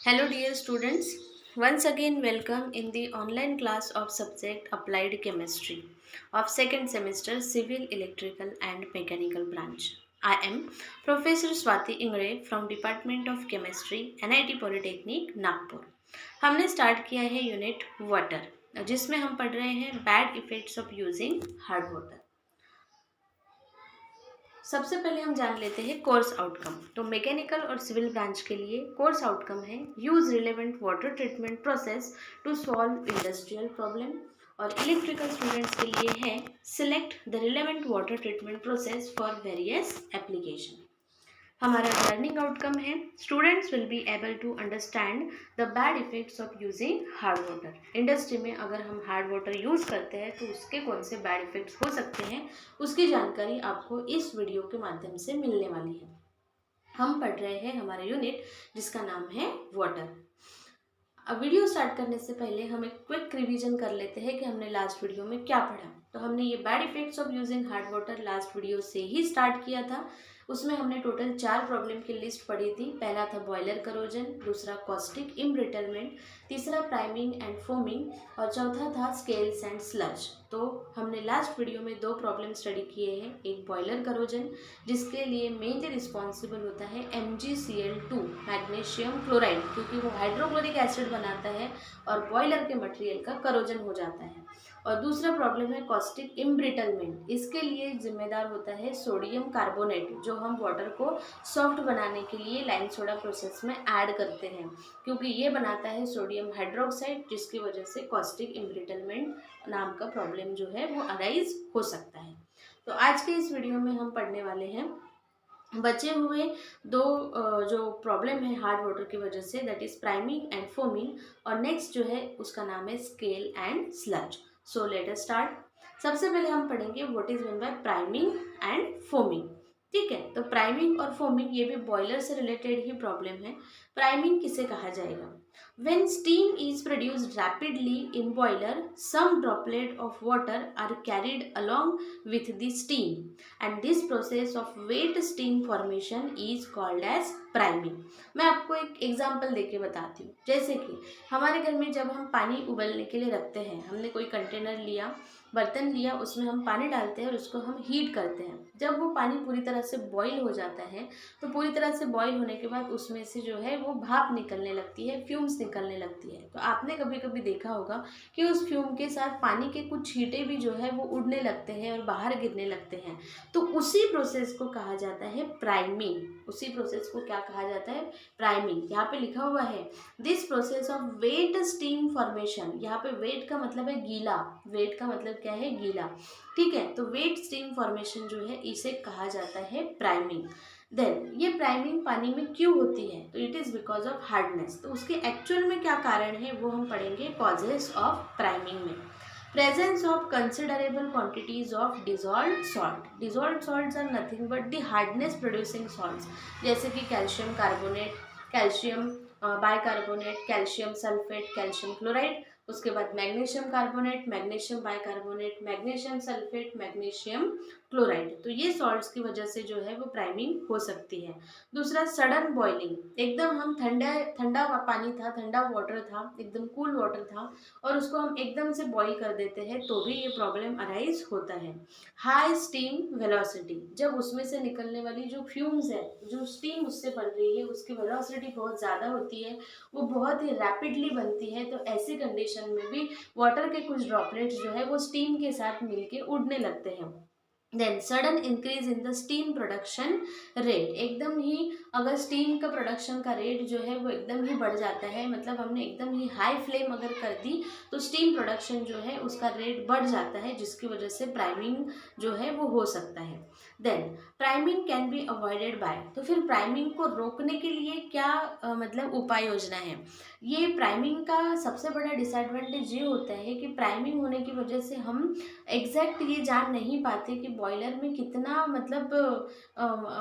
Hello dear students, once again welcome in the online class of subject Applied Chemistry of second semester Civil Electrical and Mechanical branch. I am Professor Swati Ingre from Department of Chemistry NIT Polytechnic Nagpur. हमने start किया है unit water जिसमें हम पढ़ रहे हैं bad effects of using hard water. सबसे पहले हम जान लेते हैं कोर्स आउटकम। तो मैकेनिकल और सिविल ब्रांच के लिए कोर्स आउटकम है use relevant water treatment process to solve industrial problem, और इलेक्ट्रिकल स्टूडेंट्स के लिए है select the relevant water treatment process for various application. हमारा लर्निंग आउटकम है students will be able to understand the bad effects of using hard water. Industry में अगर हम hard water use करते हैं तो उसके कौन से बैड इफेक्ट्स हो सकते हैं उसकी जानकारी आपको इस वीडियो के माध्यम से मिलने वाली है। हम पढ़ रहे हैं हमारा यूनिट जिसका नाम है वाटर। अब वीडियो स्टार्ट करने से पहले हम एक क्विक रिवीजन कर लेते हैं कि हमने लास्ट वीडियो में क्या पढ़ा। तो हमने ये bad effects of using hard water last video से ही स्टार्ट किया था। उसमें हमने टोटल 4 प्रॉब्लम की लिस्ट पढ़ी थी। पहला था बॉयलर करोजन, दूसरा कॉस्टिक इम्ब्रिटलमेंट, तीसरा प्राइमिंग एंड फोमिंग और चौथा था स्केल्स एंड स्लज। तो हमने लास्ट वीडियो में 2 प्रॉब्लम स्टडी किए हैं, एक बॉयलर करोजन जिसके लिए मेनली रिस्पॉन्सिबल होता है MgCl2 मैग्नीशियम क्लोराइड, क्योंकि वो हाइड्रोक्लोरिक एसिड बनाता है और बॉयलर के मटेरियल का करोजन हो जाता है। और दूसरा प्रॉब्लम है कॉस्टिक इम्ब्रिटलमेंट, इसके लिए जिम्मेदार होता है सोडियम कार्बोनेट जो हम वाटर को सॉफ्ट बनाने के लिए लाइम सोडा प्रोसेस में ऐड करते हैं, क्योंकि ये बनाता है सोडियम हाइड्रोक्साइड जिसकी वजह से कॉस्टिक इम्ब्रिटलमेंट नाम का प्रॉब्लम जो है वो अराइज हो सकता है। तो आज के इस वीडियो में हम पढ़ने वाले हैं बचे हुए 2 जो प्रॉब्लम है हार्ड वाटर की वजह से, that is priming and foaming, और नेक्स्ट जो है उसका नाम है scale and sludge. So let us start. सबसे पहले हम पढ़ेंगे what is mean by priming and foaming. ठीक है, तो प्राइमिंग और फोमिंग ये भी बॉयलर से रिलेटेड ही प्रॉब्लम है। प्राइमिंग किसे कहा जाएगा? When steam is produced rapidly in boiler, some droplet of water are carried along with the steam, and this process of wet steam formation is called as priming. मैं आपको एक example देके बताती हूँ। जैसे कि हमारे घर में जब हम पानी उबलने के लिए रखते हैं, हमने कोई कंटेनर लिया, बर्तन लिया, उसमें हम पानी डालते हैं और उसको हम हीट करते हैं। जब वो पानी पूरी तरह से बॉईल हो जाता है तो पूरी तरह से बॉईल होने के बाद उसमें से जो है वो भाप निकलने लगती है, फ्यूम्स निकलने लगती है। तो आपने कभी कभी देखा होगा कि उस फ्यूम के साथ पानी के कुछ छींटे भी जो है वो उड़ने लगते हैं और बाहर गिरने लगते हैं। तो उसी प्रोसेस को कहा जाता है प्राइमिंग। उसी प्रोसेस को क्या कहा जाता है? प्राइमिंग। यहाँ पे लिखा हुआ है this process of wet steam formation. यहाँ पे वेट का मतलब है गीला, वेट का मतलब क्या है? गीला। ठीक है, तो वेट स्टीम फॉर्मेशन जो है इसे कहा जाता है प्राइमिंग। देन ये प्राइमिंग पानी में क्यों होती है? तो it is because of hardness. तो उसके एक्चुअल में क्या कारण है वो हम पढ़ेंगे कॉजेस ऑफ प्राइमिंग में। Presence of considerable quantities of dissolved salt. Dissolved salts are nothing but the hardness producing salts, जैसे कि calcium carbonate, calcium bicarbonate, calcium sulphate, calcium chloride, उसके बाद magnesium carbonate, magnesium bicarbonate, magnesium sulphate, magnesium chloride. तो ये salts की वजह से जो है वो प्राइमिंग हो सकती है। दूसरा सडन बॉइलिंग, एकदम हम ठंडा ठंडा पानी था, ठंडा वाटर था, एकदम कूल वाटर था और उसको हम एकदम से बॉईल कर देते हैं तो भी ये प्रॉब्लम अराइज होता है। हाई स्टीम वेलोसिटी, जब उसमें से निकलने वाली जो फ्यूम्स है, जो स्टीम उससे बन रही है उसकी वेलोसिटी बहुत ज़्यादा होती है, वो बहुत ही रैपिडली बनती है। तो ऐसी कंडीशन में भी वाटर के कुछ ड्रॉपलेट्स जो है वो स्टीम के साथ मिलके उड़ने लगते हैं। Then sudden increase in the steam production rate, एकदम ही अगर स्टीम का प्रोडक्शन का रेट जो है वो एकदम ही बढ़ जाता है, मतलब हमने एकदम ही हाई फ्लेम अगर कर दी तो स्टीम प्रोडक्शन जो है उसका रेट बढ़ जाता है, जिसकी वजह से प्राइमिंग जो है वो हो सकता है। Then priming can be avoided by, तो फिर प्राइमिंग को रोकने के लिए क्या मतलब उपाय योजना है? ये प्राइमिंग का सबसे बड़ा डिसएडवांटेज ये होता है कि प्राइमिंग होने की वजह से हम एग्जैक्ट ये जान नहीं पाते कि बॉयलर में कितना मतलब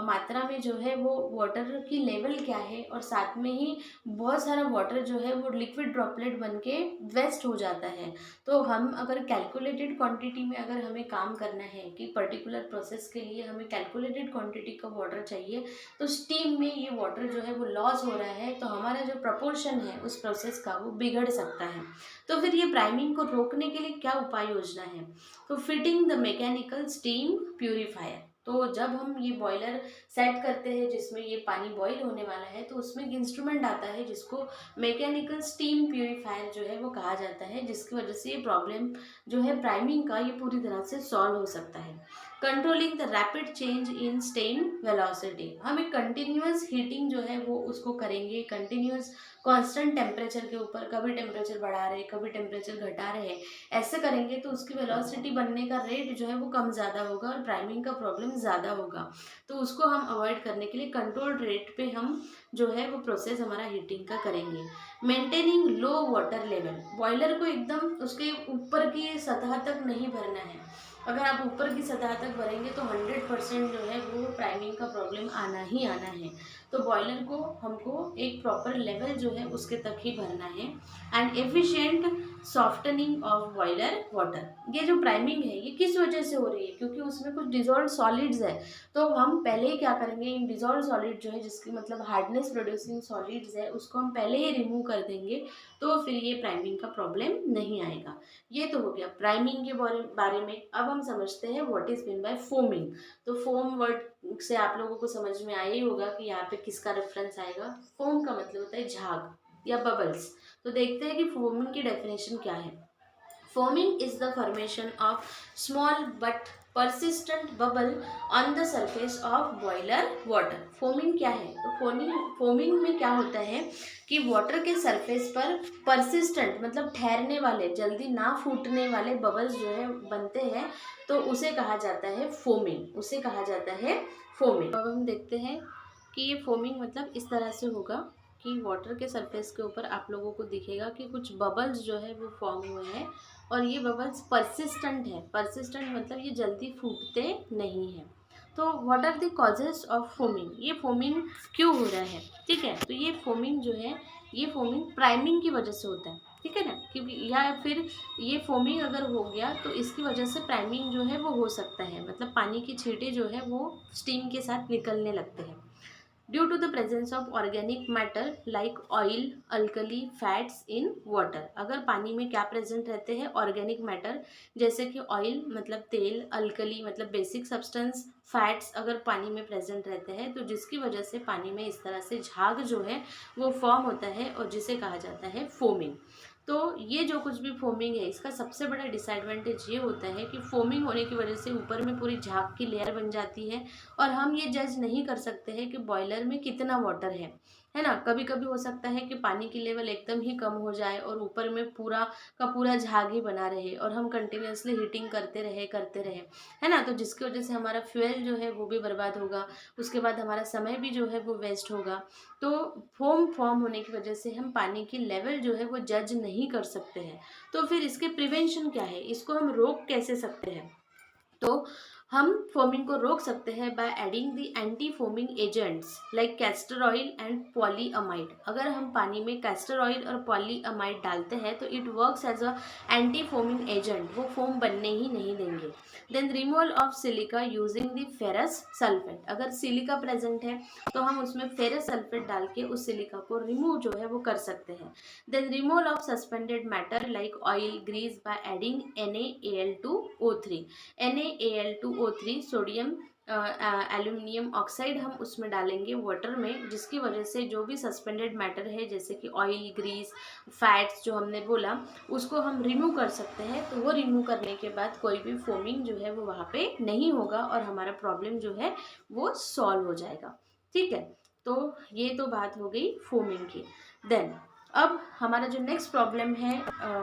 मात्रा में जो है वो वाटर की लेवल क्या है, और साथ में ही बहुत सारा वाटर जो है वो लिक्विड ड्रॉपलेट बन के वेस्ट हो जाता है। तो हम अगर कैलकुलेटेड क्वांटिटी में अगर हमें काम करना है कि पर्टिकुलर प्रोसेस के लिए हमें कैलकुलेटेड क्वांटिटी का वाटर चाहिए, तो स्टीम में ये वाटर जो है वो लॉस हो रहा है, तो हमारा जो प्रपोर्शन है उस प्रोसेस का वो बिगड़ सकता है। तो फिर ये प्राइमिंग को रोकने के लिए क्या उपाय योजना है? तो fitting the mechanical steam purifier. तो जब हम ये बॉयलर सेट करते हैं जिसमें ये पानी बॉईल होने वाला है, तो उसमें एक इंस्ट्रूमेंट आता है जिसको मैकेनिकल स्टीम प्यूरिफायर जो है वो कहा जाता है, जिसकी वजह से ये प्रॉब्लम जो है प्राइमिंग का ये पूरी तरह से सॉल्व हो सकता है। Controlling the rapid change in steam velocity, हम एक कंटिन्यूस हीटिंग जो है वो उसको करेंगे, कंटिन्यूस कांस्टेंट टेम्परेचर के ऊपर, कभी टेम्परेचर बढ़ा रहे कभी टेम्परेचर घटा रहे, ऐसे करेंगे तो उसकी वेलोसिटी बनने का रेट जो है वो कम ज़्यादा होगा और प्राइमिंग का प्रॉब्लम ज़्यादा होगा। तो उसको हम अवॉइड करने के लिए कंट्रोल रेट पे हम जो है वो प्रोसेस हमारा हीटिंग का करेंगे। मेंटेनिंग लो वाटर लेवल, बॉयलर को एकदम उसके ऊपर की सतह तक नहीं भरना है। अगर आप ऊपर की सतह तक भरेंगे तो 100% जो है वो प्राइमिंग का प्रॉब्लम आना ही आना है। तो बॉयलर को हमको एक प्रॉपर लेवल जो है उसके तक ही भरना है। And efficient softening of boiler water, ये जो प्राइमिंग है ये किस वजह से हो रही है? क्योंकि उसमें कुछ डिजॉल्व सॉलिड्स है। तो हम पहले ही क्या करेंगे, इन डिजॉल्व सॉलिड जो है जिसकी मतलब हार्डनेस प्रोड्यूसिंग सॉलिड्स है उसको हम पहले ही रिमूव कर देंगे, तो फिर ये प्राइमिंग का प्रॉब्लम नहीं आएगा। ये तो हो गया प्राइमिंग के बारे में। अब हम समझते हैं what is mean by foaming. तो फोम वर्ड से आप लोगों को समझ में आया ही होगा कि यहाँ पे किसका रेफरेंस आएगा। फोम का मतलब होता है झाग या बबल्स। तो देखते हैं कि फोमिंग की डेफिनेशन क्या है। Foaming is the formation of small but persistent bubble on the surface of boiler water। Foaming क्या है? तो फोमिंग में क्या होता है कि वाटर के सरफेस पर persistent मतलब ठहरने वाले, जल्दी ना फूटने वाले बबल्स जो है बनते हैं, तो उसे कहा जाता है फोमिंग, उसे कहा जाता है फोमिंग। अब हम देखते हैं कि ये फोमिंग मतलब इस तरह से होगा कि वाटर के सरफेस के ऊपर आप लोगों को दिखेगा कि कुछ बबल्स जो है वो फॉर्म हुए हैं, और ये बबल्स परसिस्टेंट है। परसिस्टेंट मतलब ये जल्दी फूटते नहीं हैं। तो what are the causes of foaming, ये फोमिंग क्यों हो रहा है? ठीक है, तो ये फोमिंग जो है ये फोमिंग प्राइमिंग की वजह से होता है, ठीक है ना, क्योंकि या फिर ये फोमिंग अगर हो गया तो इसकी वजह से प्राइमिंग जो है वो हो सकता है, मतलब पानी की छींटे जो है वो स्टीम के साथ निकलने लगते हैं। Due to the presence of organic matter like oil, alkali, fats in water. अगर पानी में क्या प्रेजेंट रहते हैं? ऑर्गेनिक मैटर, जैसे कि ऑयल मतलब तेल, अल्कली मतलब बेसिक सब्सटेंस, फैट्स अगर पानी में प्रेजेंट रहते हैं, तो जिसकी वजह से पानी में इस तरह से झाग जो है वो फॉर्म होता है और जिसे कहा जाता है फोमिंग। तो ये जो कुछ भी फोमिंग है इसका सबसे बड़ा डिसएडवांटेज ये होता है कि फोमिंग होने की वजह से ऊपर में पूरी झाग की लेयर बन जाती है, और हम ये जज नहीं कर सकते हैं कि बॉयलर में कितना वाटर है ना। कभी कभी हो सकता है कि पानी की लेवल एकदम ही कम हो जाए और ऊपर में पूरा का पूरा झाग ही बना रहे और हम कंटिन्यूसली हीटिंग करते रहे, है ना। तो जिसकी वजह से हमारा फ्यूल जो है वो भी बर्बाद होगा, उसके बाद हमारा समय भी जो है वो वेस्ट होगा। तो फोम फॉर्म होने की वजह से हम पानी की लेवल जो है वो जज नहीं कर सकते हैं। तो फिर इसके प्रिवेंशन क्या है, इसको हम रोक कैसे सकते हैं? तो हम फोमिंग को रोक सकते हैं by adding the anti foaming agents like castor oil and polyamide. अगर हम पानी में कैस्टर ऑयल और पॉलीअमाइड डालते हैं तो it works as a anti foaming agent, वो फोम बनने ही नहीं देंगे। Then removal of silica using the ferrous sulphate, अगर सिलिका प्रेजेंट है तो हम उसमें फेरस सल्फेट डाल के उस सिलिका को रिमूव जो है वो कर सकते हैं। Then removal of suspended matter like oil, grease by adding NaAl2O3। NaAl2O3 sodium aluminium oxide हम उसमें डालेंगे वाटर में, जिसकी वजह से जो भी सस्पेंडेड मैटर है जैसे कि ऑयल, ग्रीस, फैट्स जो हमने बोला उसको हम रिमूव कर सकते हैं। तो वो रिमूव करने के बाद कोई भी फोमिंग जो है वो वहाँ पे नहीं होगा और हमारा प्रॉब्लम जो है वो सॉल्व हो जाएगा। ठीक है, तो ये तो बात हो गई फोमिंग की। देन अब हमारा जो नेक्स्ट प्रॉब्लम है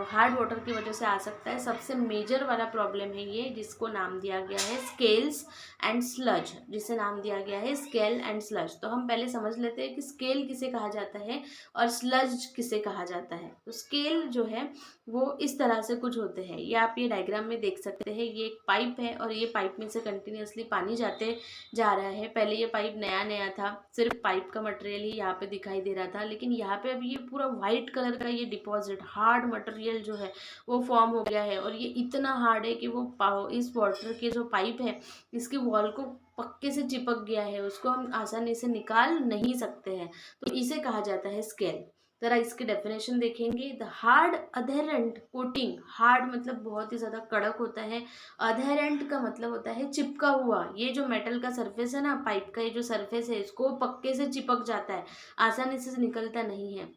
हार्ड वाटर की वजह से आ सकता है, सबसे मेजर वाला प्रॉब्लम है ये, जिसको नाम दिया गया है स्केल्स एंड स्लज, जिसे नाम दिया गया है स्केल एंड स्लज। तो हम पहले समझ लेते हैं कि स्केल किसे कहा जाता है और स्लज किसे कहा जाता है। तो स्केल जो है वो इस तरह से कुछ होते हैं, ये आप ये डायग्राम में देख सकते हैं। ये एक पाइप है और ये पाइप में से कंटिन्यूसली पानी जाते जा रहा है। पहले ये पाइप नया नया था, सिर्फ पाइप का मटेरियल ही यहाँ पे दिखाई दे रहा था, लेकिन यहाँ पे अभी ये पूरा वाइट कलर का ये डिपॉजिट हार्ड मटेरियल जो है वो फॉर्म हो गया है, और ये इतना हार्ड है कि वो इस वाटर के जो पाइप है इसकी वॉल को पक्के से चिपक गया है, उसको हम आसानी से निकाल नहीं सकते हैं, तो इसे कहा जाता है स्केल। जरा इसकी डेफिनेशन देखेंगे। The hard adherent coating, hard मतलब बहुत ही ज़्यादा कड़क होता है, अधेरेंट का मतलब होता है चिपका हुआ। ये जो मेटल का सरफेस है ना, पाइप का ये जो सरफेस है, इसको पक्के से चिपक जाता है, आसानी से निकलता नहीं है।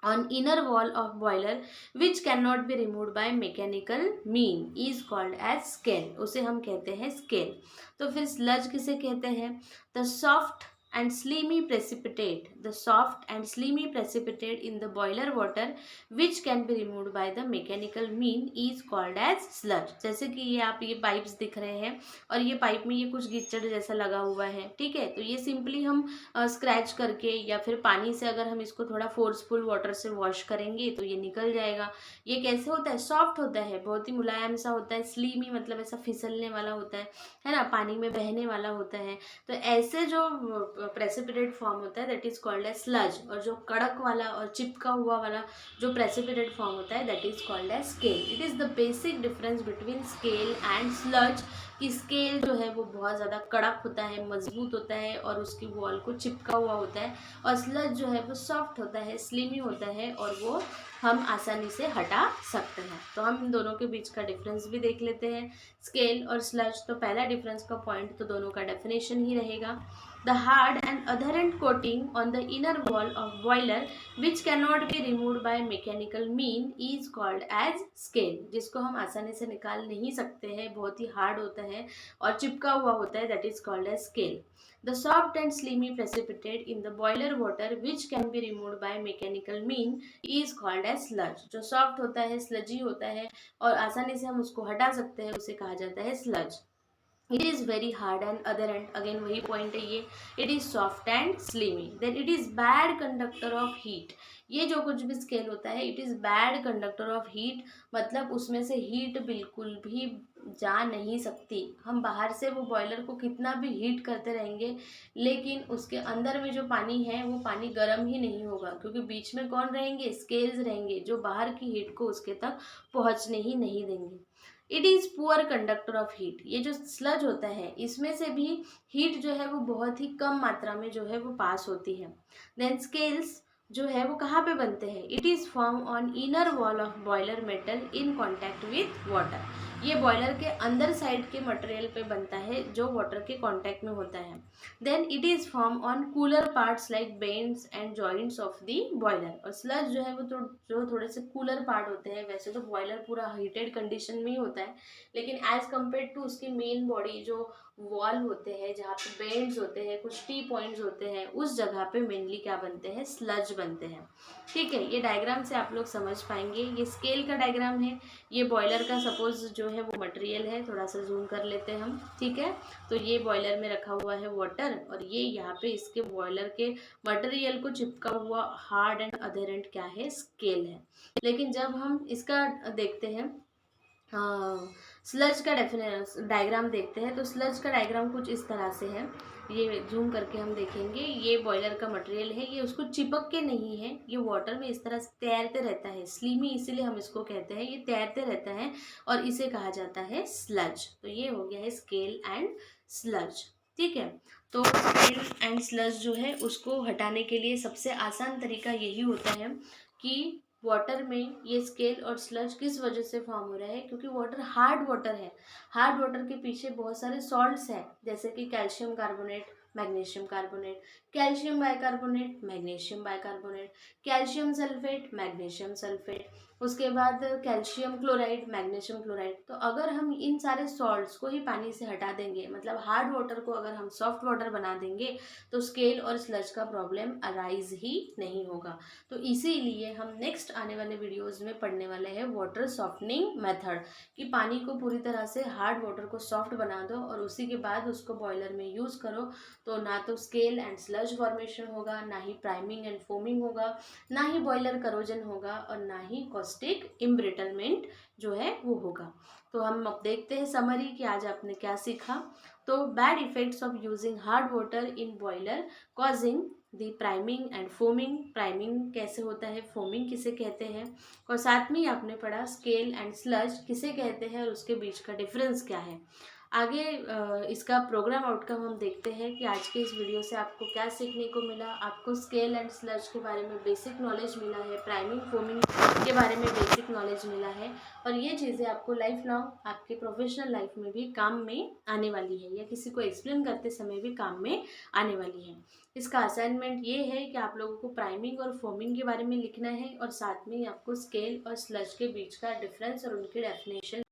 On inner wall of boiler which cannot be removed by mechanical mean is called as scale, उसे हम कहते हैं स्केल। तो फिर स्लज किसे कहते हैं? The soft and slimy precipitate, the soft and slimy precipitate in the boiler water which can be removed by the mechanical mean is called as sludge। जैसे कि ये आप ये पाइप्स दिख रहे हैं और ये पाइप में ये कुछ कीचड़ जैसा लगा हुआ है, ठीक है, तो ये सिंपली हम स्क्रैच करके या फिर पानी से अगर हम इसको थोड़ा फोर्सफुल वाटर से वॉश करेंगे तो ये निकल जाएगा। ये कैसे होता है? सॉफ्ट होता है, बहुत ही मुलायम सा होता है। स्लीमी मतलब ऐसा फिसलने वाला होता है ना, पानी में बहने वाला होता है। तो ऐसे जो प्रेसिपिटेट फॉर्म होता है that is called as sludge, और जो कड़क वाला और चिपका हुआ वाला जो प्रेसिपिटेट फॉर्म होता है that is called as scale. It is the basic difference between scale and sludge, कि स्केल जो है वो बहुत ज़्यादा कड़क होता है, मजबूत होता है और उसकी वॉल को चिपका हुआ होता है, और स्लज जो है वो सॉफ्ट होता है, स्लिमी होता है और वो हम आसानी से हटा सकते हैं। तो हम इन दोनों के बीच का डिफरेंस भी देख लेते हैं, स्केल और स्लज। तो पहला डिफरेंस का पॉइंट तो दोनों का डेफिनेशन ही रहेगा। The hard and adherent coating on the inner wall of boiler which cannot be removed by mechanical mean is called as scale, जिसको हम आसानी से निकाल नहीं सकते हैं, बहुत ही हार्ड होता है और चिपका हुआ होता है, that is called as scale. The soft and slimy precipitate in the boiler water which can be removed by mechanical mean is called as sludge। जो सॉफ्ट होता है, स्लजी होता है और आसानी से हम उसको हटा सकते हैं, उसे कहा जाता है sludge. It is very hard and adherent, अगेन वही पॉइंट है ये। It is soft and slimy, then it is bad conductor of heat. ये जो कुछ भी स्केल होता है it is bad conductor of heat, मतलब उसमें से हीट बिल्कुल भी जा नहीं सकती। हम बाहर से वो बॉयलर को कितना भी हीट करते रहेंगे लेकिन उसके अंदर में जो पानी है वो पानी गर्म ही नहीं होगा, क्योंकि बीच में कौन रहेंगे? स्केल्स रहेंगे, जो बाहर की हीट को उसके तक पहुंचने ही नहीं देंगे। It is poor conductor of heat, ये जो स्लज होता है इसमें से भी हीट जो है वो बहुत ही कम मात्रा में जो है वो पास होती है। देन स्केल्स जो है वो कहाँ पे बनते हैं? It is form on inner wall of boiler metal in contact with water. ये बॉयलर के अंदर साइड के मटेरियल पे बनता है जो वाटर के कांटेक्ट में होता है। Then it is form on cooler parts like bends and joints of the boiler. और स्लज जो है वो तो जो थोड़े से कूलर पार्ट होते हैं, वैसे तो बॉयलर पूरा हीटेड कंडीशन में ही होता है, लेकिन एज कम्पेयर टू उसकी मेन बॉडी जो वॉल होते हैं जहाँ पे बेंड्स होते हैं, कुछ टी पॉइंट्स होते हैं, उस जगह पे मेनली क्या बनते हैं? स्लज बनते हैं। ठीक है, ये डायग्राम से आप लोग समझ पाएंगे। ये स्केल का डायग्राम है, ये बॉयलर का सपोज जो है वो मटेरियल है, थोड़ा सा जूम कर लेते हैं हम, ठीक है। तो ये बॉयलर में रखा हुआ है वाटर और ये यहाँ पे इसके बॉयलर के मटेरियल को चिपका हुआ हार्ड एंड अधेरेंट क्या है? स्केल है। लेकिन जब हम इसका देखते हैं स्लज का डायग्राम देखते हैं, तो स्लज का डायग्राम कुछ इस तरह से है। ये जूम करके हम देखेंगे, ये बॉयलर का मटेरियल है, ये उसको चिपक के नहीं है, ये वाटर में इस तरह से तैरते रहता है, स्लीमी इसीलिए हम इसको कहते हैं, ये तैरते रहता है और इसे कहा जाता है स्लज। तो ये हो गया है स्केल एंड स्लज, ठीक है। तो स्केल एंड स्लज जो है उसको हटाने के लिए सबसे आसान तरीका यही होता है कि वाटर में ये स्केल और स्लज किस वजह से फॉर्म हो रहा है? क्योंकि वाटर हार्ड वाटर है। हार्ड वाटर के पीछे बहुत सारे सॉल्ट्स हैं, जैसे कि calcium carbonate, magnesium carbonate, calcium bicarbonate, magnesium bicarbonate, calcium sulphate, magnesium sulphate, उसके बाद कैल्शियम क्लोराइड, मैग्नीशियम क्लोराइड। तो अगर हम इन सारे सॉल्ट्स को ही पानी से हटा देंगे, मतलब हार्ड वाटर को अगर हम सॉफ्ट वाटर बना देंगे, तो स्केल और स्लज का प्रॉब्लम अराइज ही नहीं होगा। तो इसीलिए हम नेक्स्ट आने वाले वीडियोस में पढ़ने वाले हैं वाटर सॉफ्टनिंग मेथड, कि पानी को पूरी तरह से हार्ड वाटर को सॉफ्ट बना दो और उसी के बाद उसको बॉयलर में यूज़ करो, तो ना तो स्केल एंड स्लज फॉर्मेशन होगा, ना ही प्राइमिंग एंड फोमिंग होगा, ना ही बॉयलर करोजन होगा और ना ही कॉस्टिक इम्ब्रिटलमेंट जो है वो होगा। तो हम अब देखते हैं समरी कि आज आपने क्या सीखा। तो bad effects of using hard water in boiler causing the priming and foaming. Priming कैसे होता है, फोमिंग किसे कहते हैं, और साथ में ही आपने पढ़ा स्केल एंड स्लज किसे कहते हैं और उसके बीच का डिफरेंस क्या है। आगे इसका प्रोग्राम आउटकम हम देखते हैं कि आज के इस वीडियो से आपको क्या सीखने को मिला। आपको स्केल एंड स्लज के बारे में बेसिक नॉलेज मिला है, प्राइमिंग फोमिंग के बारे में बेसिक नॉलेज मिला है, और ये चीज़ें आपको लाइफ लॉन्ग आपके प्रोफेशनल लाइफ में भी काम में आने वाली है, या किसी को एक्सप्लेन करते समय भी काम में आने वाली है। इसका असाइनमेंट ये है कि आप लोगों को प्राइमिंग और फोमिंग के बारे में लिखना है, और साथ में आपको स्केल और स्लज के बीच का डिफरेंस और उनकी डेफिनेशन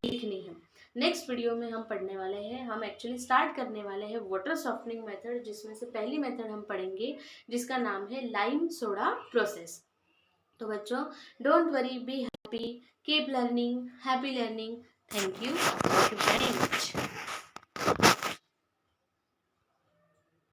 लिखनी है। नेक्स्ट वीडियो में हम पढ़ने वाले हैं, हम एक्चुअली स्टार्ट करने वाले हैं वाटर सॉफ्टनिंग मेथड, जिसमें से पहली मेथड हम पढ़ेंगे जिसका नाम है लाइम सोडा प्रोसेस। तो बच्चों, don't worry, be happy, keep learning, happy learning. Thank you very much.